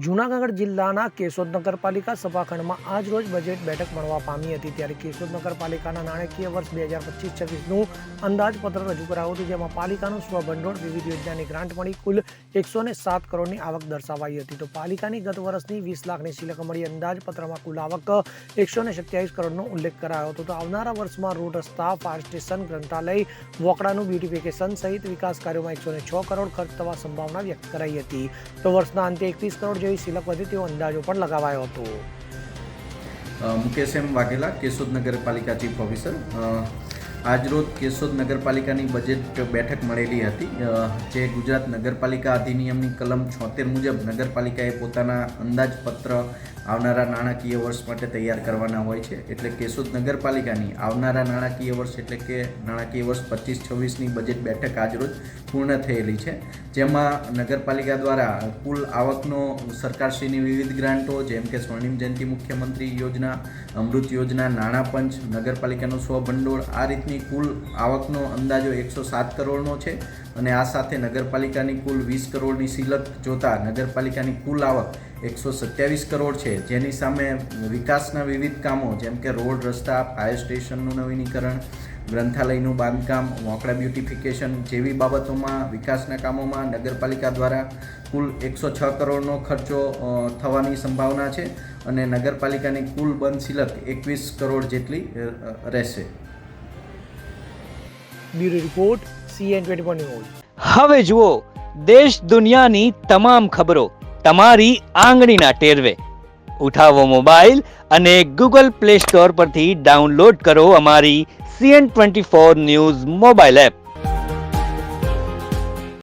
જૂનાગઢ જિલ્લાના કેશોદ નગરપાલિકા સભાખંડમાં આજ રોજ બજેટ બેઠક મળવા પામી હતી। ત્યારે કેશોદ નગરપાલિકાના નાણાકીય વર્ષ 2025-26નું અંદાજપત્ર રજૂ કરાયું હતું, જેમાં પાલિકાનું સ્વભંડોળ વિવિધ યોજનાની ગ્રાન્ટ મળી કુલ 107 કરોડની આવક દર્શાવાઈ હતી। તો પાલિકાની ગત વર્ષની 20 લાખની સિલક મળી અંદાજપત્રમાં કુલ આવક 127 કરોડનો ઉલ્લેખ કરાયો હતો। તો આવનારા વર્ષમાં રોડ, રસ્તા, ફાયર સ્ટેશન, ગ્રંથાલય, વોકડાનું બ્યુટિફિકેશન સહિત વિકાસ કાર્યોમાં 106 કરોડ ખર્ચ થવા સંભાવના વ્યક્ત કરાઈ હતી। તો વર્ષના અંતે 21 કરોડ જેવી સિલક વધે તેવો અંદાજો પણ લગાવાયો હતો। મુકેશ એમ વાઘેલા, કેશોદ નગરપાલિકા ચીફ ઓફિસર। આજરોજ કેશોદ નગરપાલિકાની બજેટ બેઠક મળેલી હતી, જે ગુજરાત નગરપાલિકા અધિનિયમની કલમ 76 મુજબ નગરપાલિકાએ પોતાના અંદાજપત્ર આવનારા નાણાકીય વર્ષ માટે તૈયાર કરવાના હોય છે। એટલે કેશોદ નગરપાલિકાની આવનારા નાણાકીય વર્ષ એટલે કે નાણાકીય વર્ષ 25-26ની બજેટ બેઠક આજરોજ પૂર્ણ થયેલી છે, જેમાં નગરપાલિકા દ્વારા કુલ આવકનો સરકારશ્રીની વિવિધ ગ્રાન્ટો જેમ કે સ્વર્ણિમ જયંતિ મુખ્યમંત્રી યોજના, અમૃત યોજના, નાણાં પંચ, નગરપાલિકાનું સ્વભંડોળ, આ રીતની કુલ આવકનો અંદાજો 107 કરોડનો છે। અને આ સાથે નગરપાલિકાની કુલ 20 કરોડની સિલક જોતા નગરપાલિકાની કુલ આવક 127 કરોડ છે, જેની સામે વિકાસના વિવિધ કામો જેમ કે રોડ, રસ્તા, ફાયર સ્ટેશનનું નવીનીકરણ, ગ્રંથાલયનું બાંધકામ, વોકડા બ્યુટિફિકેશન જેવી બાબતોમાં વિકાસના કામોમાં નગરપાલિકા દ્વારા કુલ 106 કરોડનો ખર્ચો થવાની સંભાવના છે અને નગરપાલિકાની કુલ બંધ સિલક 21 કરોડ જેટલી રહેશે। Bureau report CN24 news. હવે જુઓ દેશ દુનિયાની તમામ ખબરો તમારી આંગળીના ટેરવે। ઉઠાવો મોબાઈલ અને ગૂગલ પ્લે સ્ટોર પરથી ડાઉનલોડ કરો અમારી CN24 ન્યૂઝ મોબાઈલ એપ।